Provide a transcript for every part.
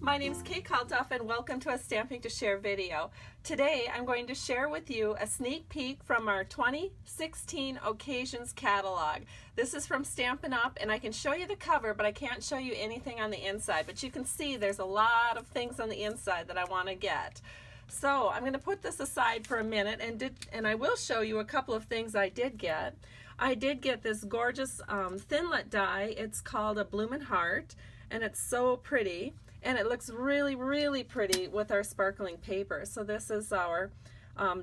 My name is Kalthoff and welcome to a Stamping to Share video. Today I'm going to share with you a sneak peek from our 2016 Occasions catalog. This is from Stampin' Up! And I can show you the cover, but I can't show you anything on the inside. But you can see there's a lot of things on the inside that I want to get. So I'm going to put this aside for a minute and I will show you a couple of things I did get. I did get this gorgeous Thinlit die. It's called a Bloomin' Heart and it's so pretty. And it looks really, really pretty with our sparkling paper. So this is our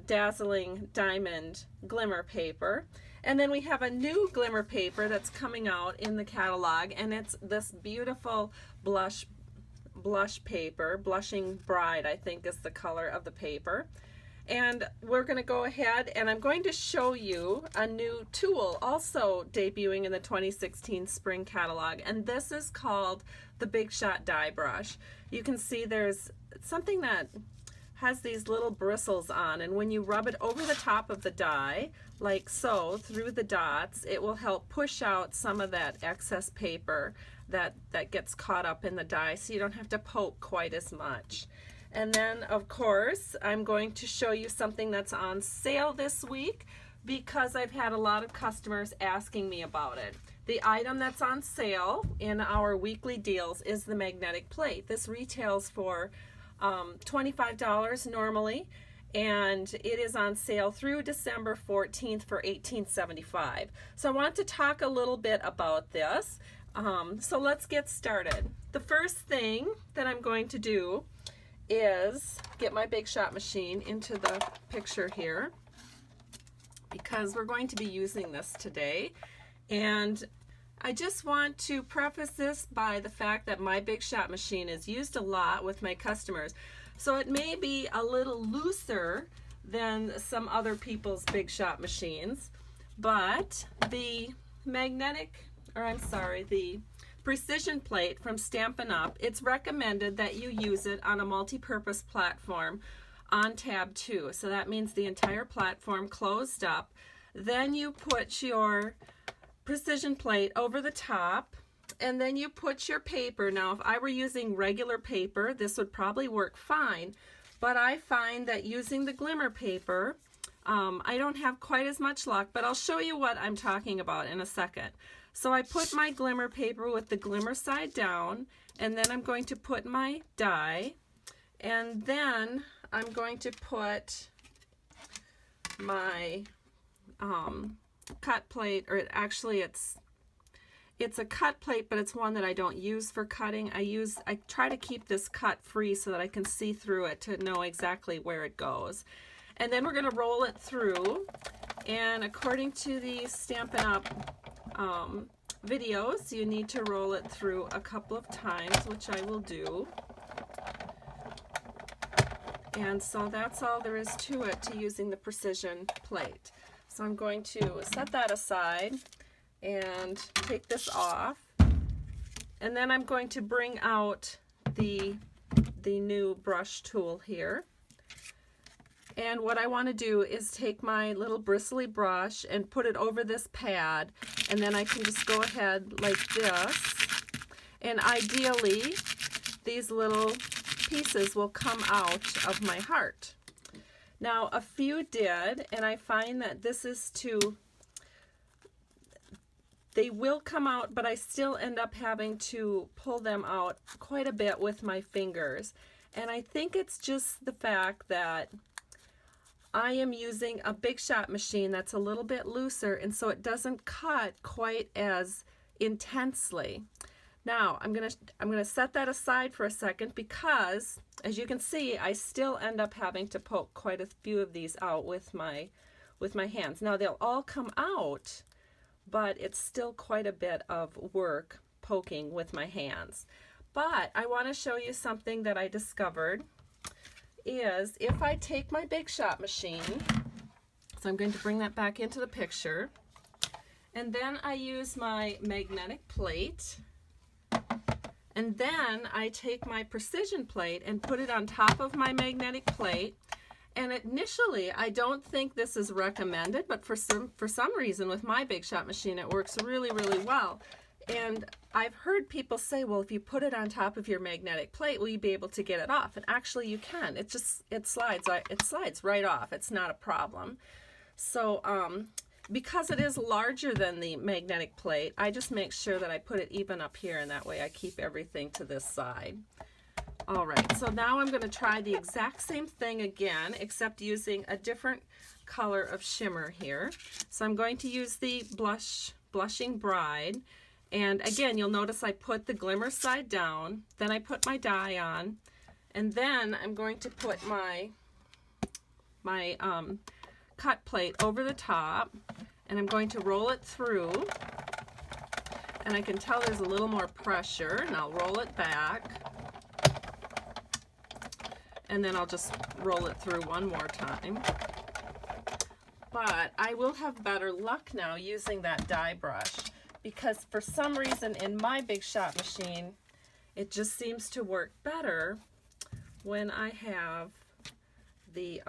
dazzling diamond glimmer paper. And then we have a new glimmer paper that's coming out in the catalog, and it's this beautiful blush paper. Blushing Bride, I think, is the color of the paper. And we're going to go ahead and I'm going to show you a new tool also debuting in the 2016 spring catalog, and this is called the Big Shot Die Brush. You can see there's something that has these little bristles on, and when you rub it over the top of the die like so through the dots, it will help push out some of that excess paper that gets caught up in the die, so you don't have to poke quite as much. And then, of course, I'm going to show you something that's on sale this week because I've had a lot of customers asking me about it. The item that's on sale in our weekly deals is the magnetic plate. This retails for $25 normally, and it is on sale through December 14th for $18.75. So I want to talk a little bit about this. So let's get started. The first thing that I'm going to do is get my Big Shot machine into the picture here because we're going to be using this today. And I just want to preface this by the fact that my Big Shot machine is used a lot with my customers. So it may be a little looser than some other people's Big Shot machines, but the the precision plate from Stampin' Up!, it's recommended that you use it on a multi-purpose platform on tab 2. So that means the entire platform closed up. Then you put your precision plate over the top, and then you put your paper. Now, if I were using regular paper, this would probably work fine, but I find that using the glimmer paper, I don't have quite as much luck, but I'll show you what I'm talking about in a second. So I put my glimmer paper with the glimmer side down, and then I'm going to put my die, and then I'm going to put my cut plate, or actually it's a cut plate, but it's one that I don't use for cutting. I try to keep this cut free so that I can see through it to know exactly where it goes. And then we're going to roll it through, and according to the Stampin' Up! Videos, you need to roll it through a couple of times, which I will do. And so that's all there is to it, to using the precision plate. So I'm going to set that aside and take this off, and then I'm going to bring out the new brush tool here. And what I want to do is take my little bristly brush and put it over this pad, and then I can just go ahead like this, and ideally these little pieces will come out of my heart. Now a few did, and I find that this is they will come out, but I still end up having to pull them out quite a bit with my fingers. And I think it's just the fact that I am using a Big Shot machine that's a little bit looser, and so it doesn't cut quite as intensely. Now I'm gonna set that aside for a second because, as you can see, I still end up having to poke quite a few of these out with my hands. Now they'll all come out, but it's still quite a bit of work poking with my hands. But I want to show you something that I discovered. Is if I take my Big Shot machine, so I'm going to bring that back into the picture, and then I use my magnetic plate, and then I take my precision plate and put it on top of my magnetic plate. And initially I don't think this is recommended, but for some reason with my Big Shot machine it works really, really well. And I've heard people say, well, if you put it on top of your magnetic plate, will you be able to get it off? And actually you can. It slides right off. It's not a problem. So because it is larger than the magnetic plate, I just make sure that I put it even up here, and that way I keep everything to this side. All right, so now I'm going to try the exact same thing again, except using a different color of shimmer here. So I'm going to use the Blushing Bride. And again, you'll notice I put the glimmer side down, then I put my die on, and then I'm going to put my cut plate over the top, and I'm going to roll it through. And I can tell there's a little more pressure, and I'll roll it back. And then I'll just roll it through one more time. But I will have better luck now using that die brush, because for some reason in my Big Shot machine, it just seems to work better when I have the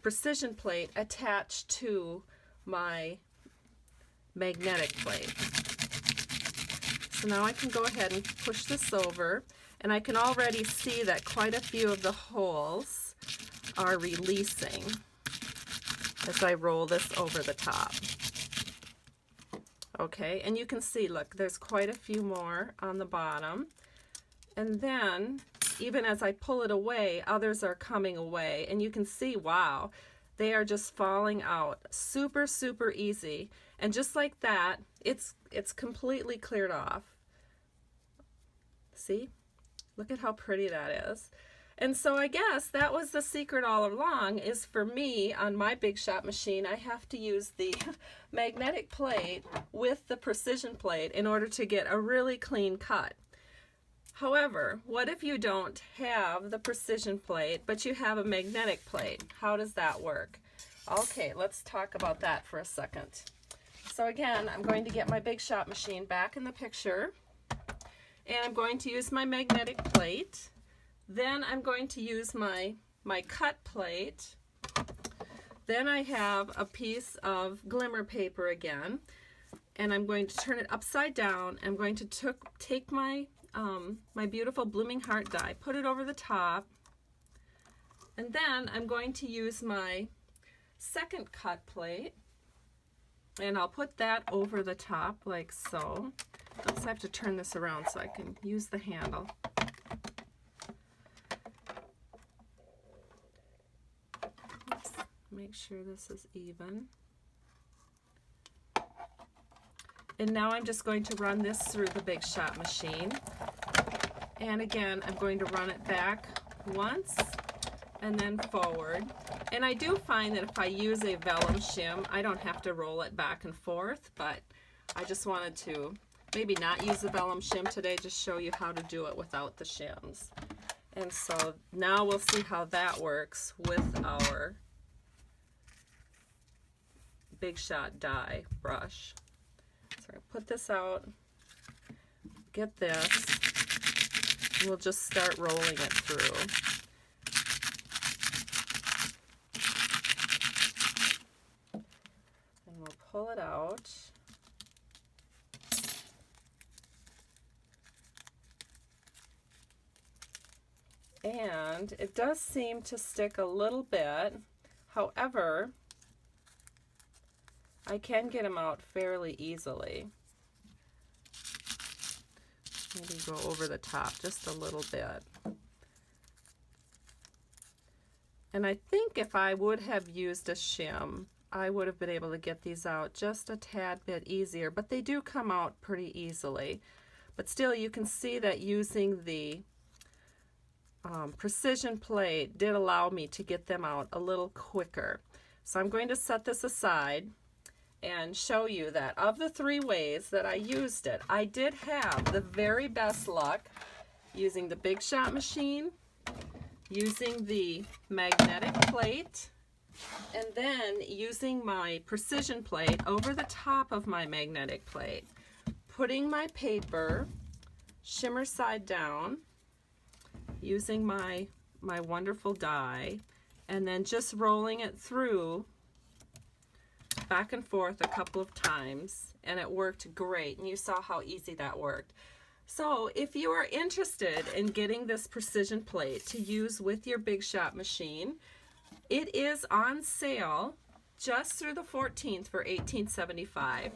precision plate attached to my magnetic plate. So now I can go ahead and push this over, and I can already see that quite a few of the holes are releasing as I roll this over the top. Okay, and you can see, look, there's quite a few more on the bottom. And then, even as I pull it away, others are coming away. And you can see, wow, they are just falling out. Super, super easy. And just like that, it's completely cleared off. See? Look at how pretty that is. And so I guess that was the secret all along, is for me, on my Big Shot machine, I have to use the magnetic plate with the precision plate in order to get a really clean cut. However, what if you don't have the precision plate, but you have a magnetic plate? How does that work? Okay, let's talk about that for a second. So again, I'm going to get my Big Shot machine back in the picture, and I'm going to use my magnetic plate. Then I'm going to use my cut plate. Then I have a piece of glimmer paper again, and I'm going to turn it upside down. I'm going to take my my beautiful blooming heart die, put it over the top, and then I'm going to use my second cut plate, and I'll put that over the top like so. Oops, I have to turn this around so I can use the handle. Make sure this is even. And now I'm just going to run this through the Big Shot machine. And again, I'm going to run it back once and then forward. And I do find that if I use a vellum shim, I don't have to roll it back and forth, but I just wanted to maybe not use the vellum shim today, just show you how to do it without the shims. And so now we'll see how that works with our Big Shot die brush. So I put this out, get this, and we'll just start rolling it through. And we'll pull it out. And it does seem to stick a little bit. However, I can get them out fairly easily. Maybe go over the top just a little bit. And I think if I would have used a shim, I would have been able to get these out just a tad bit easier, but they do come out pretty easily. But still, you can see that using the precision plate did allow me to get them out a little quicker. So I'm going to set this aside and show you that of the 3 ways that I used it, I did have the very best luck using the Big Shot machine, using the magnetic plate, and then using my precision plate over the top of my magnetic plate, putting my paper shimmer side down, using my wonderful die, and then just rolling it through back and forth a couple of times, and it worked great, and you saw how easy that worked. So if you are interested in getting this precision plate to use with your Big Shot machine, it is on sale just through the 14th for $18.75.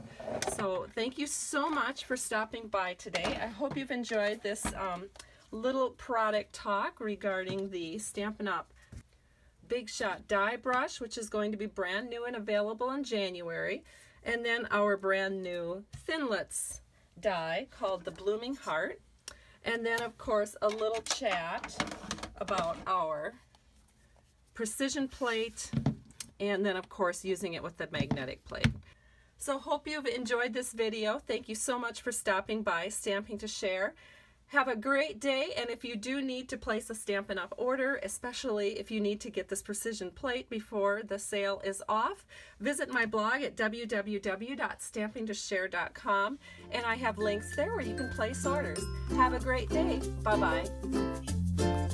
So thank you so much for stopping by today. I hope you've enjoyed this little product talk regarding the Stampin' Up! Big Shot die brush, which is going to be brand new and available in January, and then our brand new Thinlits die called the Blooming Heart, and then of course a little chat about our precision plate, and then of course using it with the magnetic plate. So hope you've enjoyed this video. Thank you so much for stopping by Stamping to Share. Have a great day, and if you do need to place a Stampin' Up! Order, especially if you need to get this precision plate before the sale is off, visit my blog at www.stampingtoshare.com, and I have links there where you can place orders. Have a great day. Bye-bye.